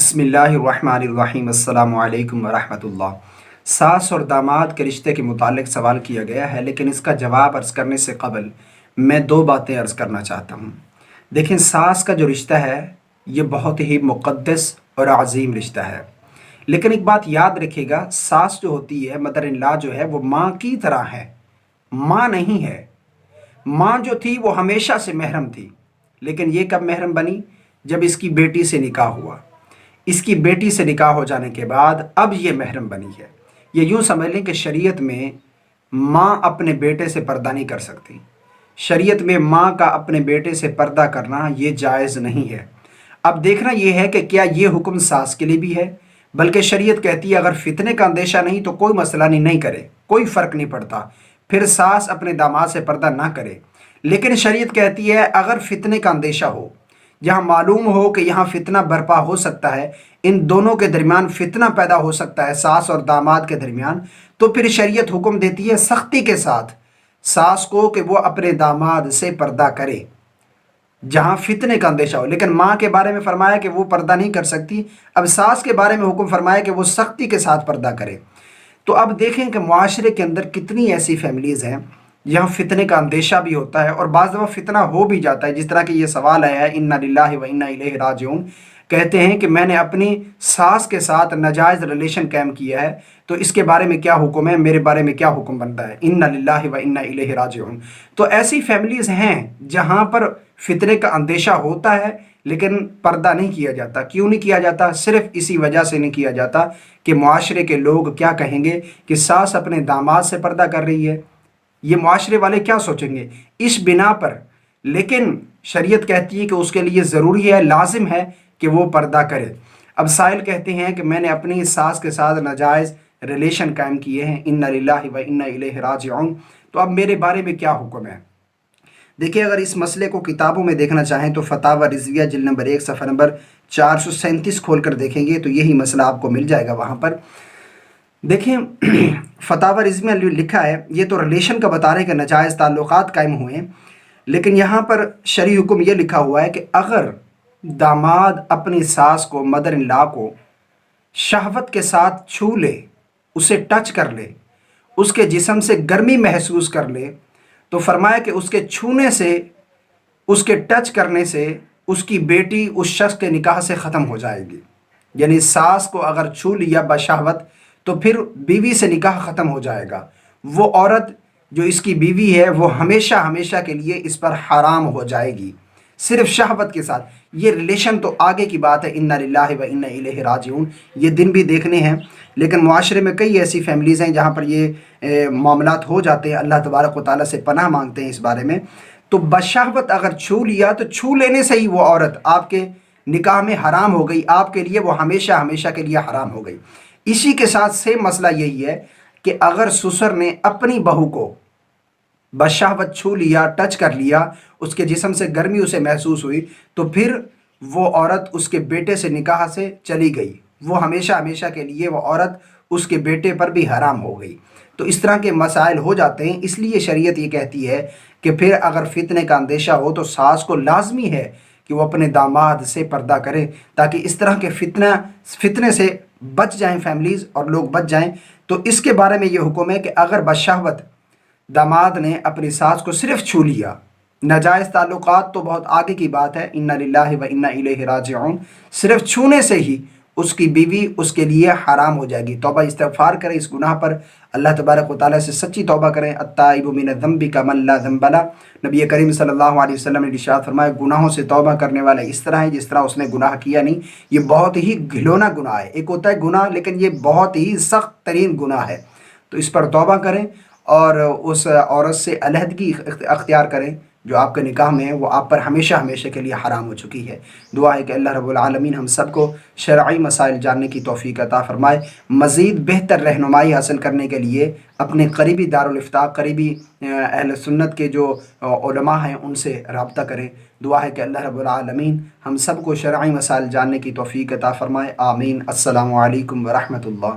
بسم اللہ الرحمن الرحیم السلام علیکم ورحمۃ اللہ۔ ساس اور داماد کے رشتے کے متعلق سوال کیا گیا ہے، لیکن اس کا جواب عرض کرنے سے قبل میں دو باتیں عرض کرنا چاہتا ہوں۔ دیکھیں، ساس کا جو رشتہ ہے یہ بہت ہی مقدس اور عظیم رشتہ ہے، لیکن ایک بات یاد رکھیے گا، ساس جو ہوتی ہے، مدر ان لا جو ہے، وہ ماں کی طرح ہے، ماں نہیں ہے۔ ماں جو تھی وہ ہمیشہ سے محرم تھی، لیکن یہ کب محرم بنی؟ جب اس کی بیٹی سے نکاح ہوا۔ اس کی بیٹی سے نکاح ہو جانے کے بعد اب یہ محرم بنی ہے۔ یہ یوں سمجھ لیں کہ شریعت میں ماں اپنے بیٹے سے پردہ نہیں کر سکتی۔ شریعت میں ماں کا اپنے بیٹے سے پردہ کرنا یہ جائز نہیں ہے۔ اب دیکھنا یہ ہے کہ کیا یہ حکم ساس کے لیے بھی ہے؟ بلکہ شریعت کہتی ہے اگر فتنے کا اندیشہ نہیں تو کوئی مسئلہ نہیں کرے، کوئی فرق نہیں پڑتا، پھر ساس اپنے داماد سے پردہ نہ کرے۔ لیکن شریعت کہتی ہے اگر فتنے کا اندیشہ ہو، جہاں معلوم ہو کہ یہاں فتنہ برپا ہو سکتا ہے، ان دونوں کے درمیان فتنہ پیدا ہو سکتا ہے، ساس اور داماد کے درمیان، تو پھر شریعت حکم دیتی ہے سختی کے ساتھ ساس کو کہ وہ اپنے داماد سے پردہ کرے جہاں فتنے کا اندیشہ ہو۔ لیکن ماں کے بارے میں فرمایا کہ وہ پردہ نہیں کر سکتی، اب ساس کے بارے میں حکم فرمایا کہ وہ سختی کے ساتھ پردہ کرے۔ تو اب دیکھیں کہ معاشرے کے اندر کتنی ایسی فیملیز ہیں یہاں فتنے کا اندیشہ بھی ہوتا ہے اور بعض دفعہ فتنہ ہو بھی جاتا ہے، جس طرح کہ یہ سوال آیا ہے انا للہ و انا الیہ راجعون، کہتے ہیں کہ میں نے اپنی ساس کے ساتھ ناجائز ریلیشن قائم کیا ہے، تو اس کے بارے میں کیا حکم ہے، میرے بارے میں کیا حکم بنتا ہے؟ انا للہ و انا الیہ راجعون۔ تو ایسی فیملیز ہیں جہاں پر فتنے کا اندیشہ ہوتا ہے لیکن پردہ نہیں کیا جاتا۔ کیوں نہیں کیا جاتا؟ صرف اسی وجہ سے نہیں کیا جاتا کہ معاشرے کے لوگ کیا کہیں گے کہ ساس اپنے داماد سے پردہ کر رہی ہے، یہ معاشرے والے کیا سوچیں گے، اس بنا پر۔ لیکن شریعت کہتی ہے کہ اس کے لیے ضروری ہے، لازم ہے کہ وہ پردہ کرے۔ اب سائل کہتے ہیں کہ میں نے اپنی ساس کے ساتھ ناجائز ریلیشن قائم کیے ہیں، انا للہ و انا الیہ راجعون، تو اب میرے بارے میں کیا حکم ہے؟ دیکھیں، اگر اس مسئلے کو کتابوں میں دیکھنا چاہیں تو فتاوی رضویہ جلد نمبر 1 صفحہ نمبر 437 کھول کر دیکھیں گے تو یہی مسئلہ آپ کو مل جائے گا وہاں پر۔ دیکھیں، فتاوی رضویہ میں لکھا ہے، یہ تو ریلیشن کا بتا رہے ہیں کہ ناجائز تعلقات قائم ہوئے ہیں، لیکن یہاں پر شرعی حکم یہ لکھا ہوا ہے کہ اگر داماد اپنی ساس کو، مدر ان لا کو، شہوت کے ساتھ چھو لے، اسے ٹچ کر لے، اس کے جسم سے گرمی محسوس کر لے، تو فرمایا کہ اس کے چھونے سے، اس کے ٹچ کرنے سے اس کی بیٹی اس شخص کے نکاح سے ختم ہو جائے گی۔ یعنی ساس کو اگر چھو لیا بشہوت تو پھر بیوی سے نکاح ختم ہو جائے گا۔ وہ عورت جو اس کی بیوی ہے وہ ہمیشہ ہمیشہ کے لیے اس پر حرام ہو جائے گی، صرف شہوت کے ساتھ۔ یہ ریلیشن تو آگے کی بات ہے، انا للہ و انا الیہ راجعون، یہ دن بھی دیکھنے ہیں، لیکن معاشرے میں کئی ایسی فیملیز ہیں جہاں پر یہ معاملات ہو جاتے ہیں۔ اللہ تبارک و تعالیٰ سے پناہ مانگتے ہیں اس بارے میں۔ تو بشہوت اگر چھو لیا تو چھو لینے سے ہی وہ عورت آپ کے نکاح میں حرام ہو گئی، آپ کے لیے وہ ہمیشہ ہمیشہ کے لیے حرام ہو گئی۔ اسی کے ساتھ سیم مسئلہ یہی ہے کہ اگر سسر نے اپنی بہو کو بشہوت چھو لیا، ٹچ کر لیا، اس کے جسم سے گرمی اسے محسوس ہوئی، تو پھر وہ عورت اس کے بیٹے سے نکاح سے چلی گئی، وہ ہمیشہ ہمیشہ کے لیے وہ عورت اس کے بیٹے پر بھی حرام ہو گئی۔ تو اس طرح کے مسائل ہو جاتے ہیں، اس لیے شریعت یہ کہتی ہے کہ پھر اگر فتنے کا اندیشہ ہو تو ساس کو لازمی ہے کہ وہ اپنے داماد سے پردہ کرے، تاکہ اس طرح کے فتنے سے بچ جائیں فیملیز اور لوگ بچ جائیں۔ تو اس کے بارے میں یہ حکم ہے کہ اگر بشہوت داماد نے اپنی ساس کو صرف چھو لیا، ناجائز تعلقات تو بہت آگے کی بات ہے، انا للہ و انا الیہ راجعون، صرف چھونے سے ہی اس کی بیوی اس کے لیے حرام ہو جائے گی۔ توبہ استغفار کریں اس گناہ پر، اللہ تبارک و تعالیٰ سے سچی توبہ کریں۔ التائب من الذنب کمن لا ذنب لہ، نبی کریم صلی اللہ علیہ وسلم نے ارشاد فرمایا گناہوں سے توبہ کرنے والا اس طرح ہے جس طرح اس نے گناہ کیا نہیں۔ یہ بہت ہی گھلونا گناہ ہے، ایک ہوتا ہے گناہ لیکن یہ بہت ہی سخت ترین گناہ ہے۔ تو اس پر توبہ کریں اور اس عورت سے علیحدگی اختیار کریں جو آپ کے نکاح میں ہے، وہ آپ پر ہمیشہ ہمیشہ کے لیے حرام ہو چکی ہے۔ دعا ہے کہ اللہ رب العالمین ہم سب کو شرعی مسائل جاننے کی توفیق عطا فرمائے۔ مزید بہتر رہنمائی حاصل کرنے کے لیے اپنے قریبی دارالافتاء، قریبی اہل سنت کے جو علماء ہیں ان سے رابطہ کریں۔ دعا ہے کہ اللہ رب العالمین ہم سب کو شرعی مسائل جاننے کی توفیق عطا فرمائے، آمین۔ السلام علیکم ورحمۃ اللہ۔